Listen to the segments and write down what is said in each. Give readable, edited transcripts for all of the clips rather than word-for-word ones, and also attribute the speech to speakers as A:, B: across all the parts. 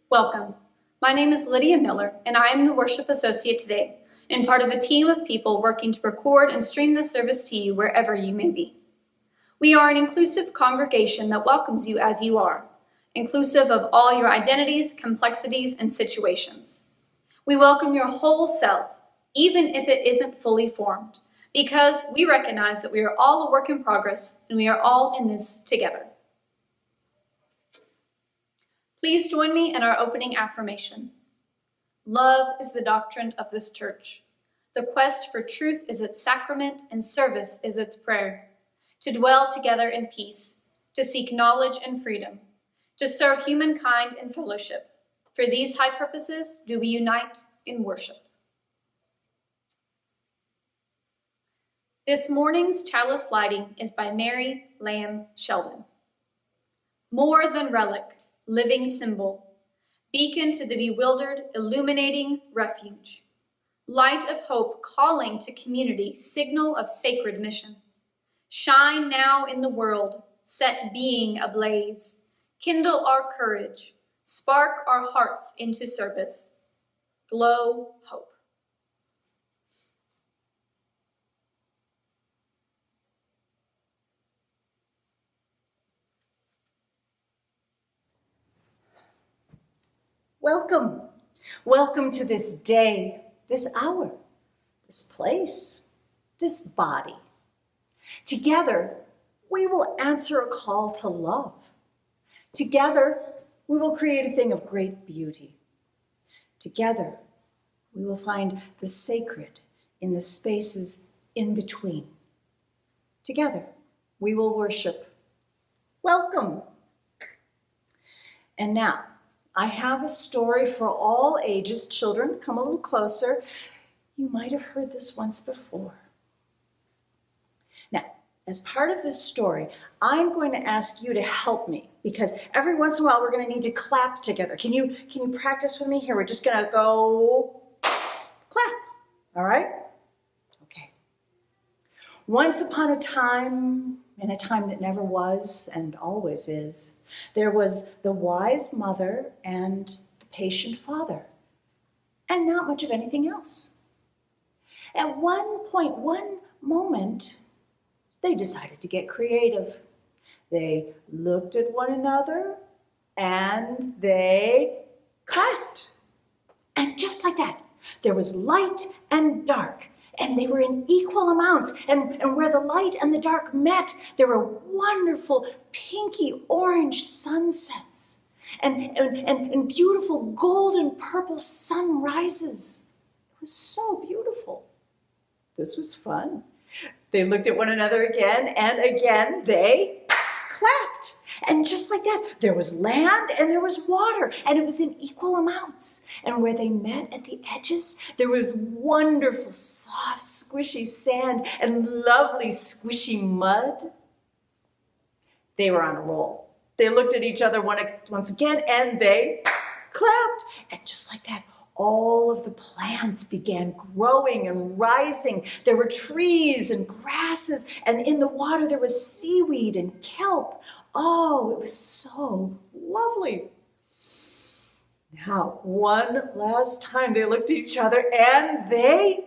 A: Welcome. My name is Lydia Miller, and I am the Worship Associate today, and part of a team of people working to record and stream this service to you wherever you may be. We are an inclusive congregation that welcomes you as you are, inclusive of all your identities, complexities, and situations. We welcome your whole self, even if it isn't fully formed, because we recognize that we are all a work in progress and we are all in this together. Please join me in our opening affirmation. Love is the doctrine of this church. The quest for truth is its sacrament and service is its prayer. To dwell together in peace, to seek knowledge and freedom, to serve humankind in fellowship. For these high purposes do we unite in worship. This morning's chalice lighting is by Mary Lamb Sheldon. More than relic, living symbol, beacon to the bewildered, illuminating refuge. Light of hope calling to community, signal of sacred mission. Shine now in the world, set being ablaze. Kindle our courage, spark our hearts into service. Glow hope.
B: Welcome. Welcome to this day, this hour, this place, this body. Together, we will answer a call to love. Together, we will create a thing of great beauty. Together, we will find the sacred in the spaces in between. Together, we will worship. Welcome. And now, I have a story for all ages. Children, come a little closer. You might have heard this once before. Now, as part of this story, I'm going to ask you to help me because every once in a while we're going to need to clap together. Can you practice with me? Here, we're just going to go clap. All right? Okay. Once upon a time, in a time that never was and always is, there was the wise mother and the patient father, and not much of anything else. At one moment, they decided to get creative. They looked at one another and they clapped. And just like that, there was light and dark. And they were in equal amounts. And where the light and the dark met, there were wonderful pinky orange sunsets and beautiful golden purple sunrises. It was so beautiful. This was fun. They looked at one another again, and again they clapped. And just like that, there was land and there was water, and it was in equal amounts. And where they met at the edges, there was wonderful, soft, squishy sand and lovely, squishy mud. They were on a roll. They looked at each other once again, and they clapped. And just like that, all of the plants began growing and rising. There were trees and grasses, and in the water there was seaweed and kelp. Oh, it was so lovely. Now, one last time they looked at each other and they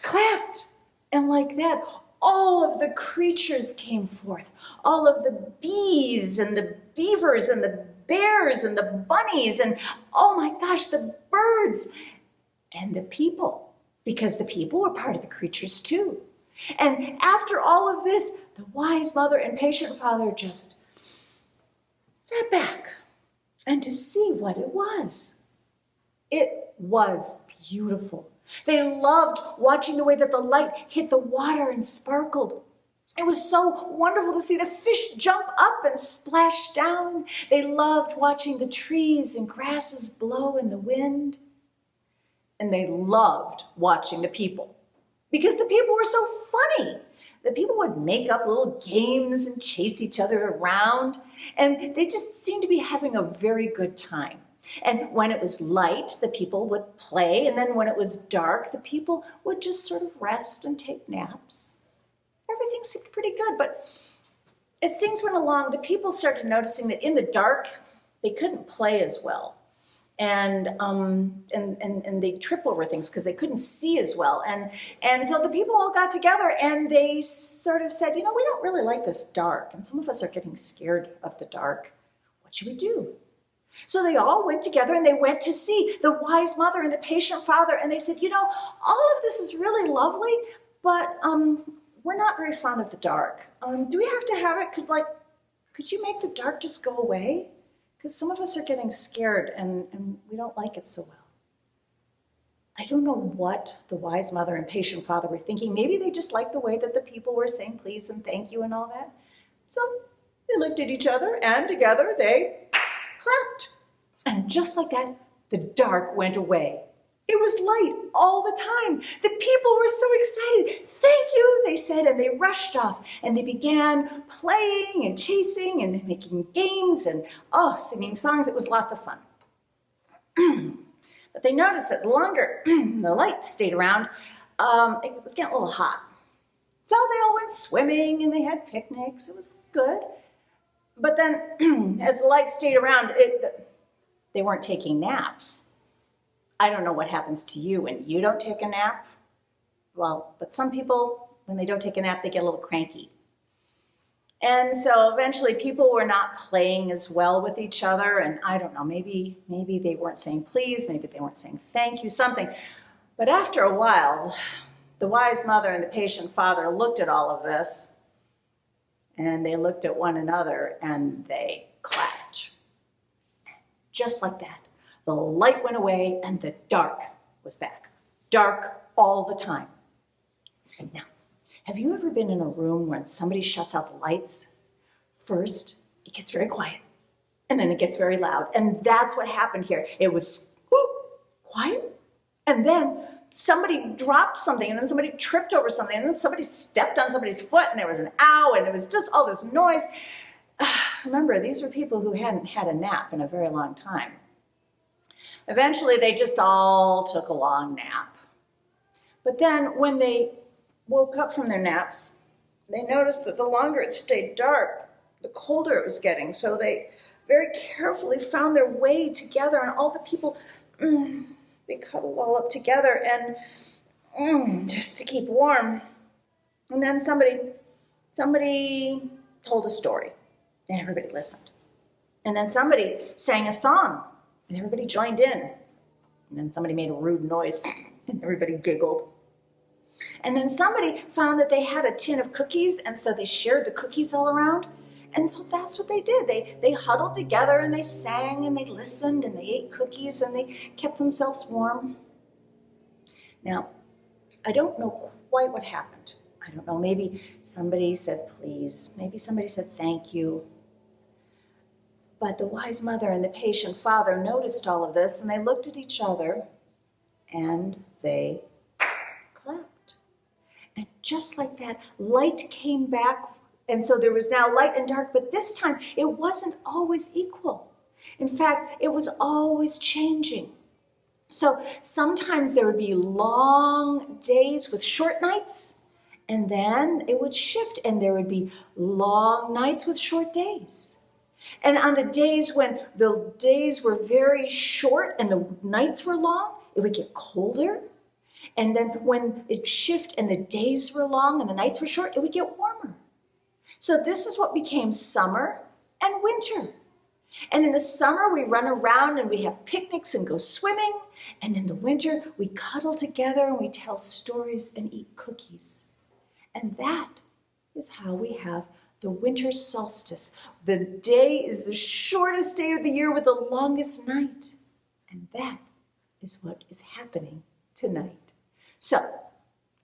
B: clapped. And like that, all of the creatures came forth. All of the bees and the beavers and the bears and the bunnies and, oh my gosh, the birds and the people, because the people were part of the creatures too. And after all of this, the wise mother and patient father just sat back and to see what it was. It was beautiful. They loved watching the way that the light hit the water and sparkled. It was so wonderful to see the fish jump up and splash down. They loved watching the trees and grasses blow in the wind. And they loved watching the people because the people were so funny. The people would make up little games and chase each other around, and they just seemed to be having a very good time. And when it was light, the people would play, and then when it was dark, the people would just sort of rest and take naps. Everything seemed pretty good, but as things went along, the people started noticing that in the dark, they couldn't play as well. and they trip over things because they couldn't see as well. And so the people all got together and they sort of said, we don't really like this dark, and some of us are getting scared of the dark. What should we do? So they all went together and they went to see the wise mother and the patient father, and they said, all of this is really lovely, but we're not very fond of the dark. Do we have to have it? Could you make the dark just go away? Because some of us are getting scared and we don't like it so well. I don't know what the wise mother and patient father were thinking. Maybe they just liked the way that the people were saying please and thank you and all that. So they looked at each other and together they clapped. And just like that, the dark went away. It was light all the time. The people were so excited. Thank you, they said, and they rushed off and they began playing and chasing and making games and singing songs. It was lots of fun. But they noticed that the longer the light stayed around, it was getting a little hot. So they all went swimming and they had picnics. It was good. But then as the light stayed around, they weren't taking naps. I don't know what happens to you when you don't take a nap. Well, but some people, when they don't take a nap, they get a little cranky. And so eventually people were not playing as well with each other. And I don't know, maybe they weren't saying please, maybe they weren't saying thank you, something. But after a while, the wise mother and the patient father looked at all of this, and they looked at one another and they clapped. Just like that. The light went away and the dark was back. Dark all the time. Now, have you ever been in a room when somebody shuts out the lights? First, it gets very quiet, and then it gets very loud. And that's what happened here. It was quiet, and then somebody dropped something, and then somebody tripped over something, and then somebody stepped on somebody's foot, and there was an ow, and it was just all this noise. Remember, these were people who hadn't had a nap in a very long time. Eventually, they just all took a long nap. But then when they woke up from their naps, they noticed that the longer it stayed dark, the colder it was getting. So they very carefully found their way together, and all the people, they cuddled all up together and just to keep warm. And then somebody told a story, and everybody listened. And then somebody sang a song, and everybody joined in. And then somebody made a rude noise, and everybody giggled. And then somebody found that they had a tin of cookies, and so they shared the cookies all around. And so that's what they did. They huddled together, and they sang, and they listened, and they ate cookies, and they kept themselves warm. Now, I don't know quite what happened. I don't know, maybe somebody said please, maybe somebody said thank you. But the wise mother and the patient father noticed all of this, and they looked at each other, and they clapped. And just like that, light came back, and so there was now light and dark, but this time it wasn't always equal. In fact, it was always changing. So sometimes there would be long days with short nights, and then it would shift, and there would be long nights with short days. And on the days when the days were very short and the nights were long, it would get colder. And then when it shifted and the days were long and the nights were short, it would get warmer. So this is what became summer and winter. And in the summer, we run around and we have picnics and go swimming. And in the winter, we cuddle together and we tell stories and eat cookies. And that is how we have the winter solstice. The day is the shortest day of the year with the longest night. And that is what is happening tonight. So,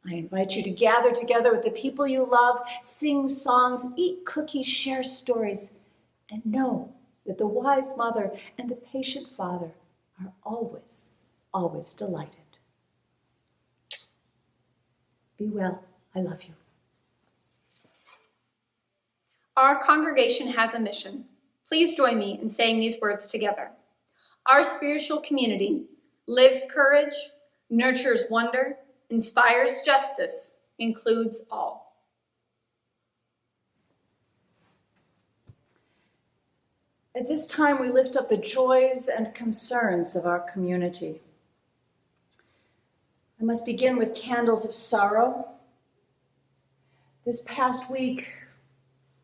B: I invite you to gather together with the people you love, sing songs, eat cookies, share stories, and know that the wise mother and the patient father are always, always delighted. Be well. I love you.
A: Our congregation has a mission. Please join me in saying these words together. Our spiritual community lives courage, nurtures wonder, inspires justice, includes all.
B: At this time, we lift up the joys and concerns of our community. I must begin with candles of sorrow. This past week,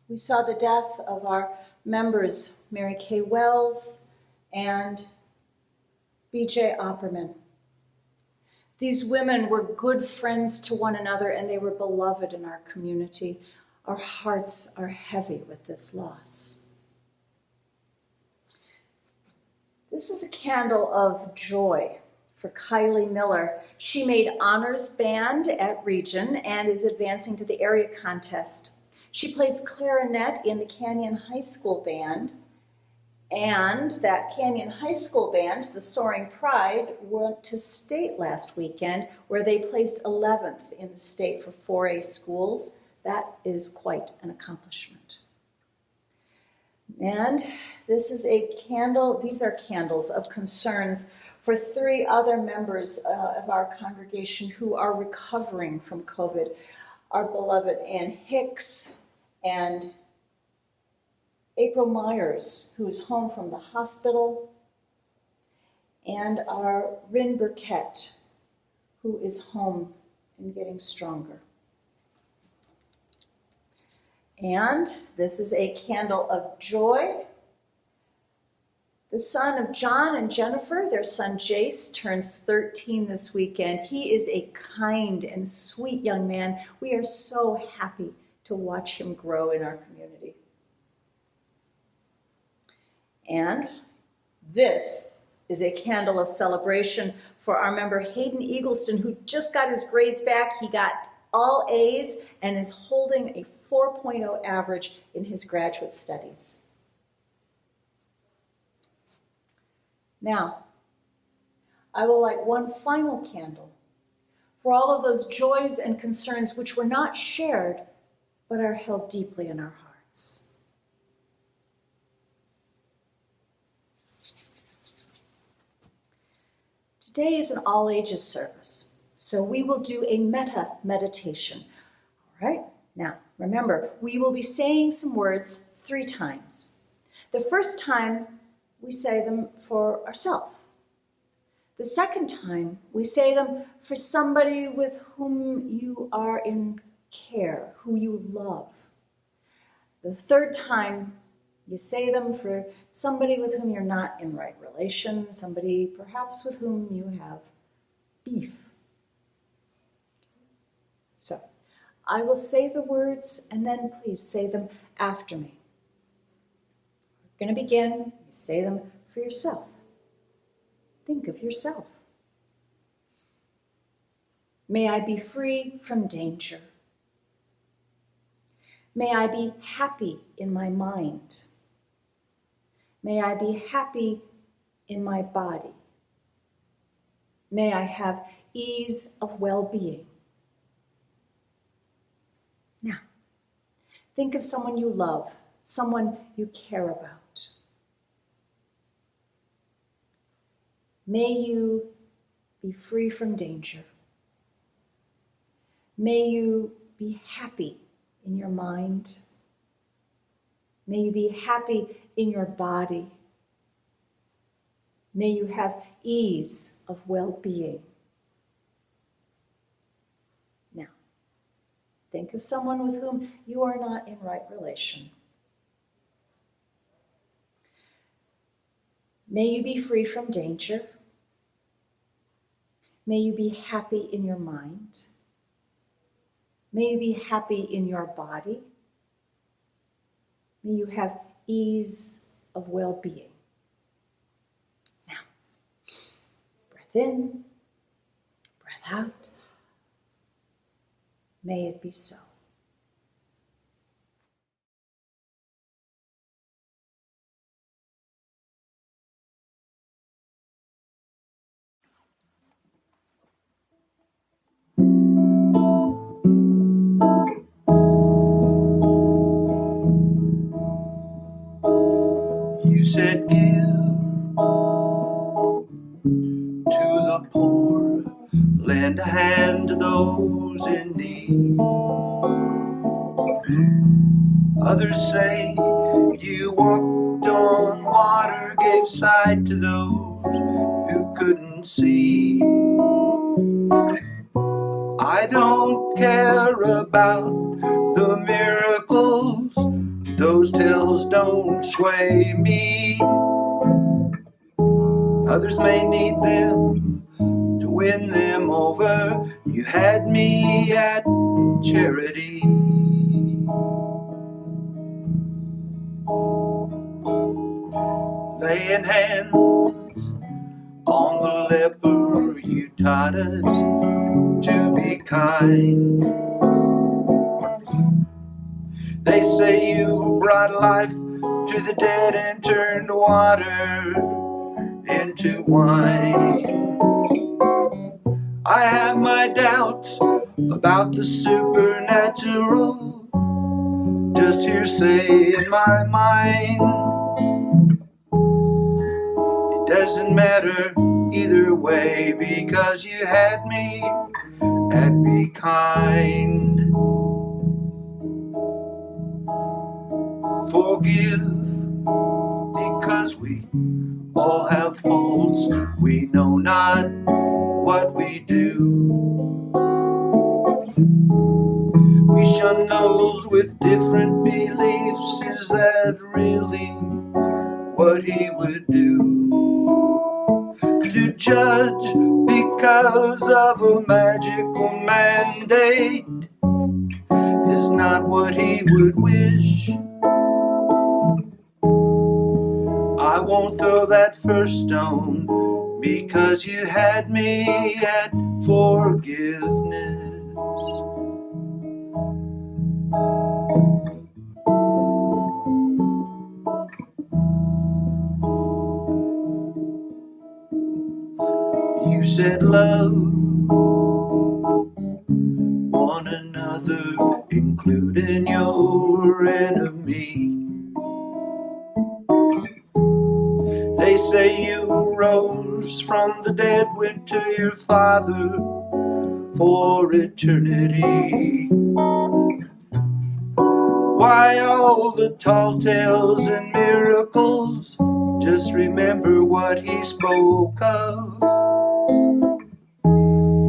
B: we saw the death of our members, Mary Kay Wells and B.J. Opperman. These women were good friends to one another, and they were beloved in our community. Our hearts are heavy with this loss. This is a candle of joy for Kylie Miller. She made honors band at Region and is advancing to the area contest. She plays clarinet in the Canyon High School band, and that Canyon High School band, the Soaring Pride, went to state last weekend where they placed 11th in the state for 4A schools. That is quite an accomplishment. And this is a candle, these are candles of concerns for 3 other members of our congregation who are recovering from COVID. Our beloved Ann Hicks and April Myers, who is home from the hospital, and our Rin Burkett, who is home and getting stronger. And this is a candle of joy. The son of John and Jennifer, their son Jace, turns 13 this weekend. He is a kind and sweet young man. We are so happy to watch him grow in our community. And this is a candle of celebration for our member Hayden Eagleston, who just got his grades back. He got all A's and is holding a 4.0 average in his graduate studies. Now, I will light one final candle for all of those joys and concerns which were not shared, but are held deeply in our hearts. Today is an all-ages service, so we will do a metta meditation. All right? Now, remember, we will be saying some words 3 times. The first time, we say them for ourselves. The second time, we say them for somebody with whom you are in care, who you love. The third time, you say them for somebody with whom you're not in right relation, somebody perhaps with whom you have beef. So, I will say the words, and then please say them after me. We're going to begin. You say them for yourself. Think of yourself. May I be free from danger. May I be happy in my mind. May I be happy in my body. May I have ease of well-being. Now, think of someone you love, someone you care about. May you be free from danger. May you be happy in your mind. May you be happy in your body. May you have ease of well-being. Now, think of someone with whom you are not in right relation. May you be free from danger. May you be happy in your mind. May you be happy in your body. May you have ease of well-being. Now, breath in, breath out. May it be so.
C: You said give to the poor, lend a hand to those in need. Others say you walked on gave sight to those who couldn't see. I don't care about the miracles, those tales don't sway me. Others may need them to win them over. You had me at charity. Laying hands on the leper, you taught us to be kind. They say you brought life to the dead and turned water into wine. I have my doubts about the supernatural, just hearsay in my mind. It doesn't matter either way, because you had me at be kind. Forgive, because we all have faults. We know not what we do. We shun those with different beliefs. Is that really what he would do? To judge because of a magical mandate is not what he would wish. I won't throw that first stone, because you had me at forgiveness. You said love one another, including your enemy. They say you rose from the dead, went to your Father for eternity. Why all the tall tales and miracles? Just remember what he spoke of.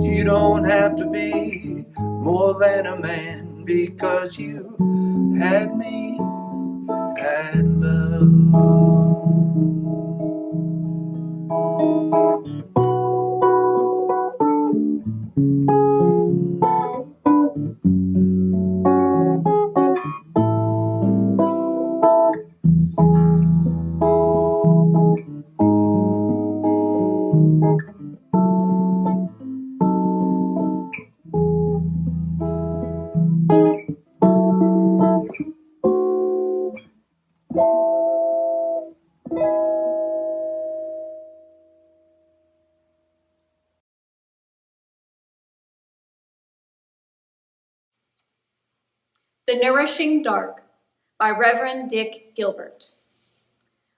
C: You don't have to be more than a man, because you had me at love.
A: The Nourishing Dark by Reverend Dick Gilbert.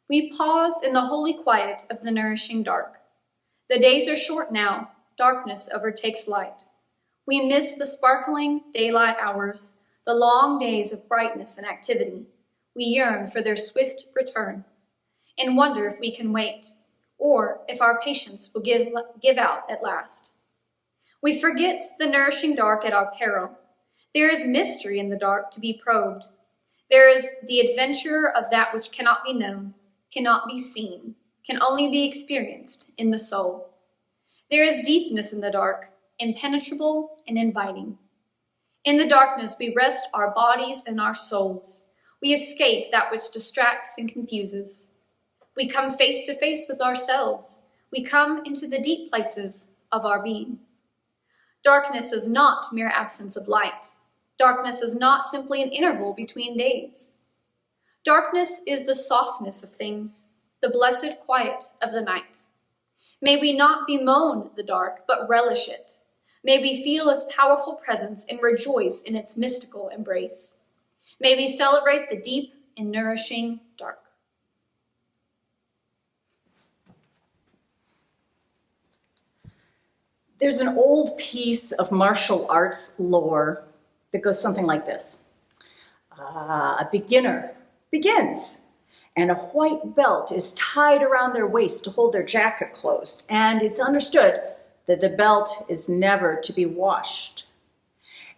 A: We pause in the holy quiet of the nourishing dark. The days are short now, darkness overtakes light. We miss the sparkling daylight hours, the long days of brightness and activity. We yearn for their swift return and wonder if we can wait, or if our patience will give out at last. We forget the nourishing dark at our peril. There is mystery in the dark to be probed. There is the adventure of that which cannot be known, cannot be seen, can only be experienced in the soul. There is deepness in the dark, impenetrable and inviting. In the darkness we rest our bodies and our souls. We escape that which distracts and confuses. We come face to face with ourselves. We come into the deep places of our being. Darkness is not mere absence of light. Darkness is not simply an interval between days. Darkness is the softness of things, the blessed quiet of the night. May we not bemoan the dark, but relish it. May we feel its powerful presence and rejoice in its mystical embrace. May we celebrate the deep and nourishing dark.
B: There's an old piece of martial arts lore that goes something like this. A beginner begins, and a white belt is tied around their waist to hold their jacket closed. And it's understood that the belt is never to be washed.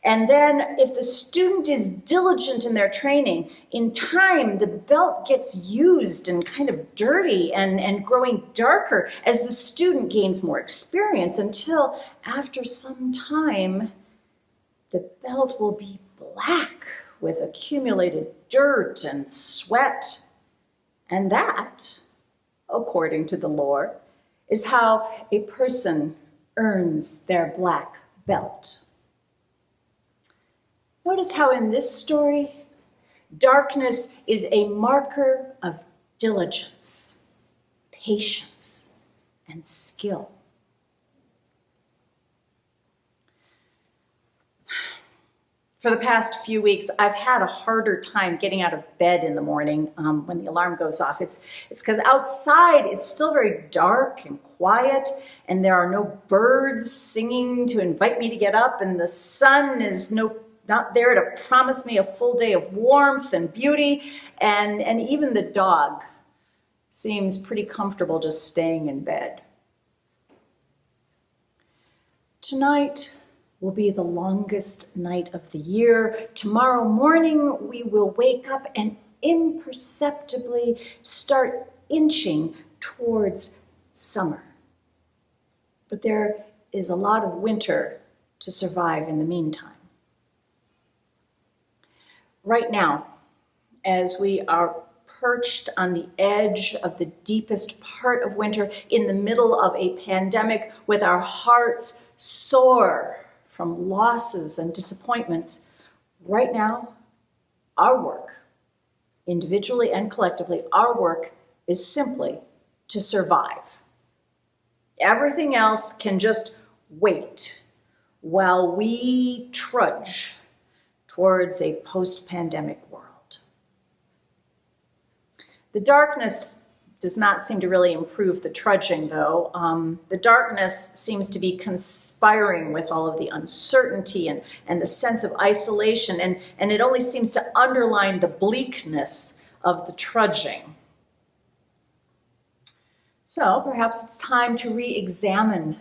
B: And then if the student is diligent in their training, in time the belt gets used and kind of dirty and growing darker as the student gains more experience, until after some time the belt will be black with accumulated dirt and sweat. And that, according to the lore, is how a person earns their black belt. Notice how in this story, darkness is a marker of diligence, patience, and skill. For the past few weeks, I've had a harder time getting out of bed in the morning when the alarm goes off. It's because outside it's still very dark and quiet, and there are no birds singing to invite me to get up, and the sun is not there to promise me a full day of warmth and beauty, and even the dog seems pretty comfortable just staying in bed. Tonight will be the longest night of the year. Tomorrow morning, we will wake up and imperceptibly start inching towards summer. But there is a lot of winter to survive in the meantime. Right now, as we are perched on the edge of the deepest part of winter, in the middle of a pandemic, with our hearts sore from losses and disappointments, right now, our work, individually and collectively, our work is simply to survive. Everything else can just wait while we trudge towards a post-pandemic world. The darkness does not seem to really improve the trudging, though. The darkness seems to be conspiring with all of the uncertainty and the sense of isolation, and it only seems to underline the bleakness of the trudging. So perhaps it's time to re-examine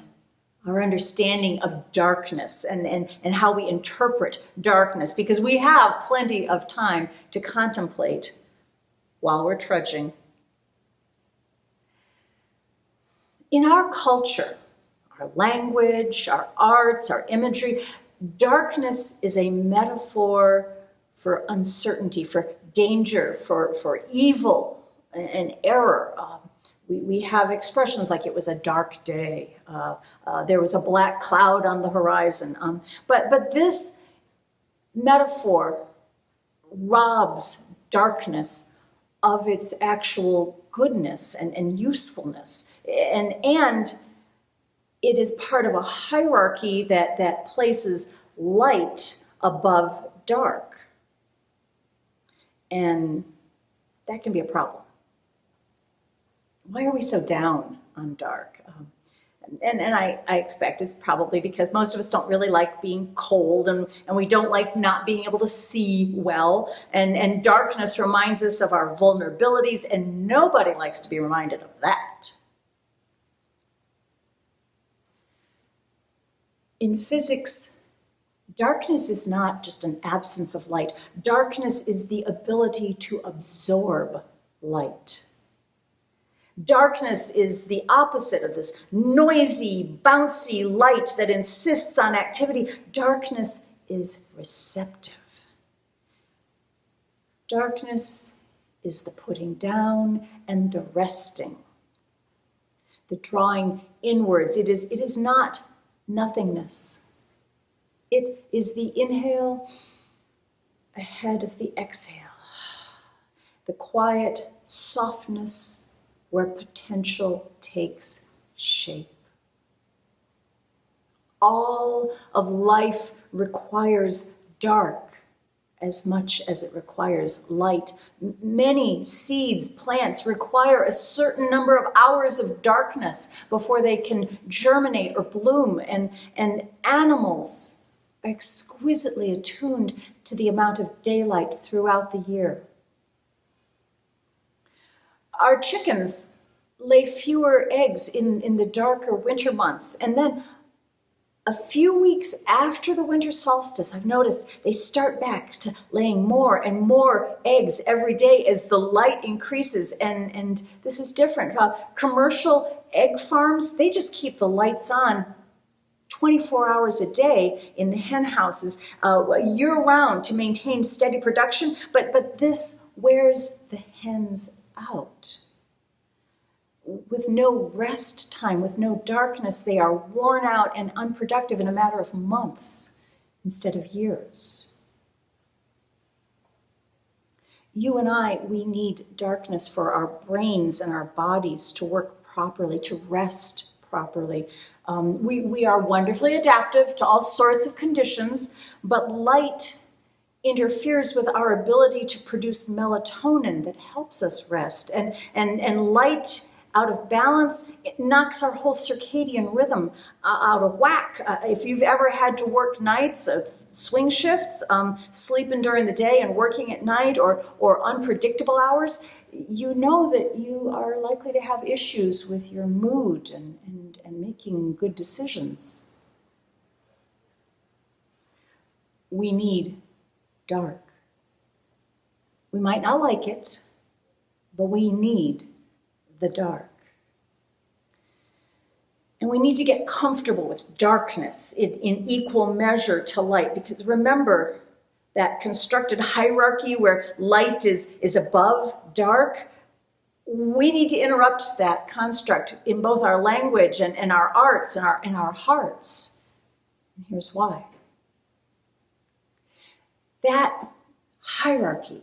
B: our understanding of darkness and how we interpret darkness, because we have plenty of time to contemplate while we're trudging. In our culture, our language, our arts, our imagery, darkness is a metaphor for uncertainty, for danger, for evil and error. We have expressions like it was a dark day, there was a black cloud on the horizon. But this metaphor robs darkness of its actual goodness and usefulness. And it is part of a hierarchy that places light above dark. And that can be a problem. Why are we so down on dark? And I expect it's probably because most of us don't really like being cold, and we don't like not being able to see well. And darkness reminds us of our vulnerabilities, and nobody likes to be reminded of that. In physics, darkness is not just an absence of light. Darkness is the ability to absorb light. Darkness is the opposite of this noisy, bouncy light that insists on activity. Darkness is receptive. Darkness is the putting down and the resting, the drawing inwards. It is not nothingness. It is the inhale ahead of the exhale, the quiet softness where potential takes shape. All of life requires dark as much as it requires light. Many seeds, plants require a certain number of hours of darkness before they can germinate or bloom, and animals are exquisitely attuned to the amount of daylight throughout the year. Our chickens lay fewer eggs in the darker winter months. And then a few weeks after the winter solstice, I've noticed they start back to laying more and more eggs every day as the light increases. And this is different. Commercial egg farms, they just keep the lights on 24 hours a day in the hen houses, year-round to maintain steady production. But this wears the hens out. With no rest time, with no darkness, they are worn out and unproductive in a matter of months instead of years. You and I, we need darkness for our brains and our bodies to work properly, to rest properly. We are wonderfully adaptive to all sorts of conditions, but light interferes with our ability to produce melatonin that helps us rest. And light out of balance, it knocks our whole circadian rhythm out of whack. If you've ever had to work nights, swing shifts, sleeping during the day and working at night, or unpredictable hours, you know that you are likely to have issues with your mood and making good decisions. We need dark. We might not like it, but we need the dark. And we need to get comfortable with darkness in equal measure to light, because remember that constructed hierarchy where light is above dark. We need to interrupt that construct in both our language and our arts and our hearts. And here's why. That hierarchy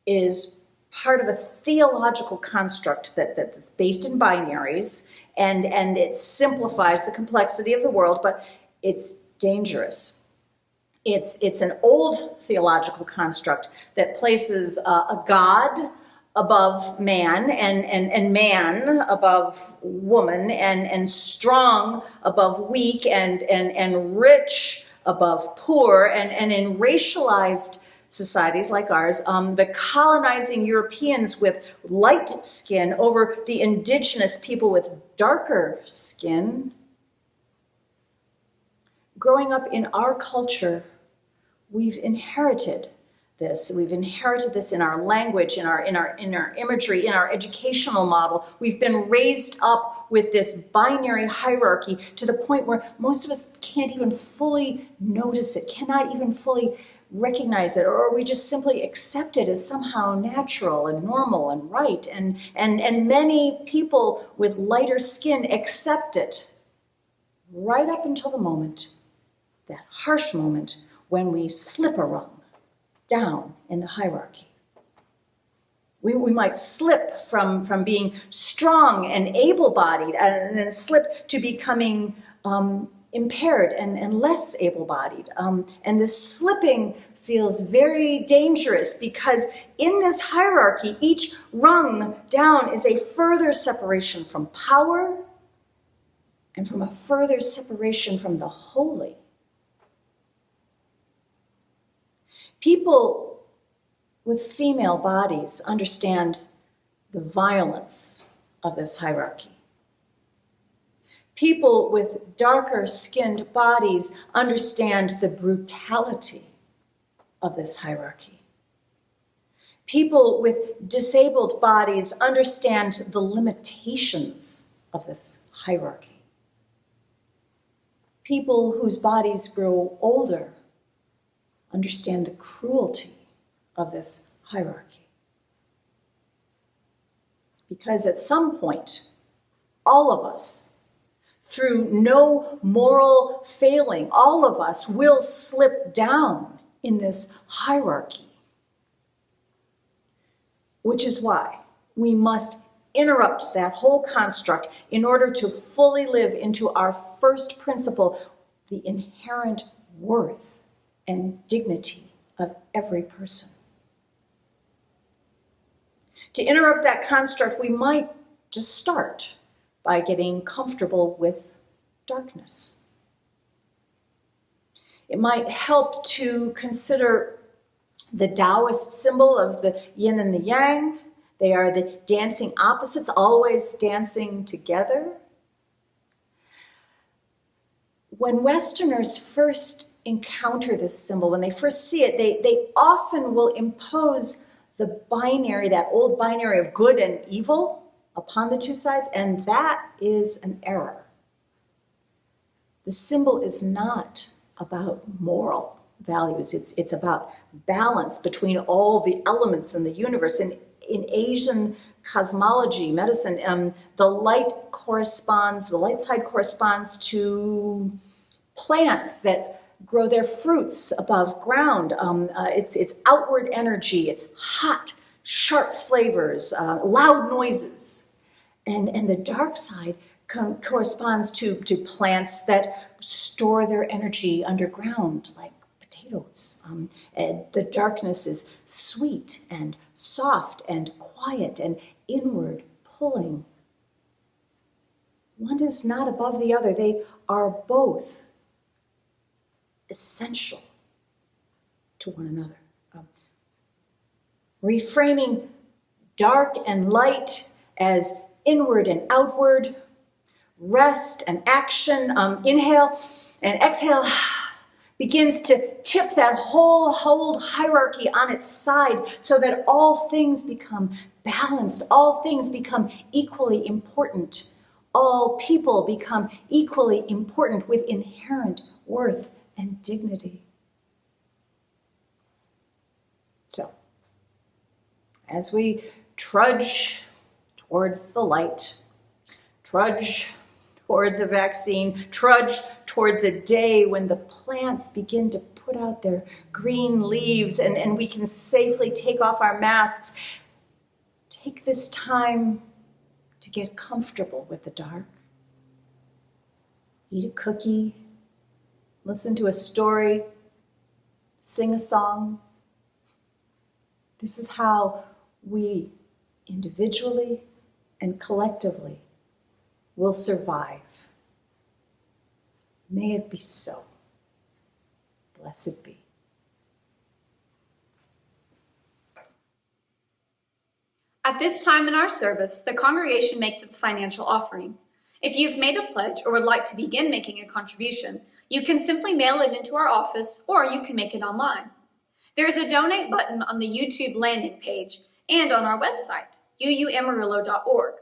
B: is part of a theological construct that's based in binaries, and it simplifies the complexity of the world, but it's dangerous. It's an old theological construct that places a God above man, and man above woman, and strong above weak, and rich above poor, and in racialized societies like ours, the colonizing Europeans with light skin over the indigenous people with darker skin. Growing up in our culture, we've inherited this. We've inherited this in our language, in our imagery, in our educational model. We've been raised up with this binary hierarchy to the point where most of us can't even fully notice it, cannot even fully recognize it, or we just simply accept it as somehow natural and normal and right. And many people with lighter skin accept it right up until the moment, that harsh moment, when we slip a rung down in the hierarchy. We might slip from being strong and able-bodied and then slip to becoming impaired and less able-bodied. And this slipping feels very dangerous because in this hierarchy, each rung down is a further separation from power and from a further separation from the holy. People with female bodies understand the violence of this hierarchy. People with darker skinned bodies understand the brutality of this hierarchy. People with disabled bodies understand the limitations of this hierarchy. People whose bodies grow older understand the cruelty of this hierarchy. Because at some point, all of us, through no moral failing, all of us will slip down in this hierarchy. Which is why we must interrupt that whole construct in order to fully live into our first principle, the inherent worth and dignity of every person. To interrupt that construct, we might just start by getting comfortable with darkness. It might help to consider the Taoist symbol of the yin and the yang, They are the dancing opposites, always dancing together. When Westerners first encounter this symbol, when they first see it, they often will impose the binary, that old binary of good and evil upon the two sides, and that is an error. The symbol is not about moral values. It's about balance between all the elements in the universe. In Asian cosmology, medicine, the light side corresponds to plants that grow their fruits above ground. It's outward energy, it's hot, sharp flavors, loud noises. And the dark side corresponds to plants that store their energy underground, like potatoes. And the darkness is sweet and soft and quiet and inward pulling. One is not above the other. They are both essential to one another. Reframing dark and light as inward and outward, rest and action, inhale and exhale, begins to tip that whole hierarchy on its side so that all things become balanced, all things become equally important, all people become equally important with inherent worth and dignity. So, as we trudge towards the light, trudge towards a vaccine, trudge towards a day when the plants begin to put out their green leaves and we can safely take off our masks, take this time to get comfortable with the dark. Eat a cookie, listen to a story, sing a song. This is how we individually and collectively will survive. May it be so. Blessed be.
A: At this time in our service, the congregation makes its financial offering. If you've made a pledge or would like to begin making a contribution, you can simply mail it into our office or you can make it online. There is a donate button on the YouTube landing page and on our website, uuamarillo.org.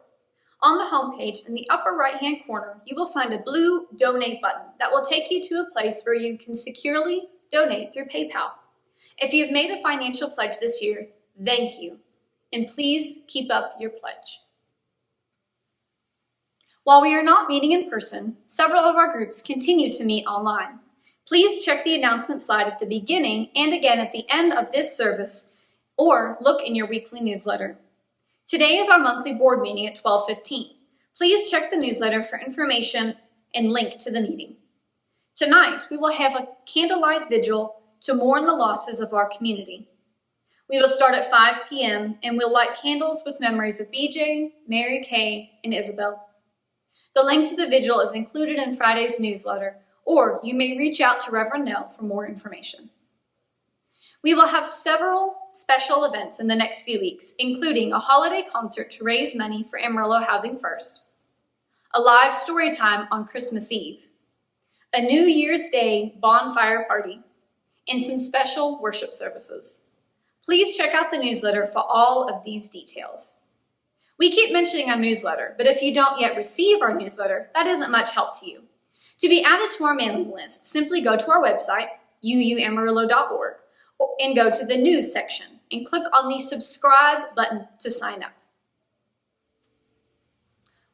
A: On the homepage in the upper right-hand corner, you will find a blue donate button that will take you to a place where you can securely donate through PayPal. If you've made a financial pledge this year, thank you. And please keep up your pledge. While we are not meeting in person, several of our groups continue to meet online. Please check the announcement slide at the beginning and again at the end of this service, or look in your weekly newsletter. Today is our monthly board meeting at 12:15. Please check the newsletter for information and link to the meeting. Tonight, we will have a candlelight vigil to mourn the losses of our community. We will start at 5 p.m. and we'll light candles with memories of BJ, Mary Kay, and Isabel. The link to the vigil is included in Friday's newsletter, or you may reach out to Reverend Nell for more information. We will have several special events in the next few weeks, including a holiday concert to raise money for Amarillo Housing First, a live story time on Christmas Eve, a New Year's Day bonfire party, and some special worship services. Please check out the newsletter for all of these details. We keep mentioning our newsletter, but if you don't yet receive our newsletter, that isn't much help to you. To be added to our mailing list, simply go to our website, uuamarillo.org, and go to the news section and click on the subscribe button to sign up.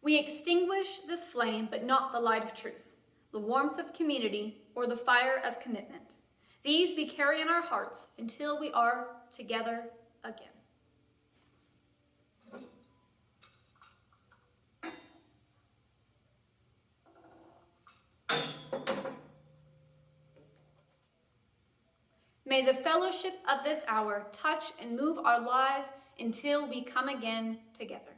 A: We extinguish this flame, but not the light of truth, the warmth of community, or the fire of commitment. These we carry in our hearts until we are together again. May the fellowship of this hour touch and move our lives until we come again together.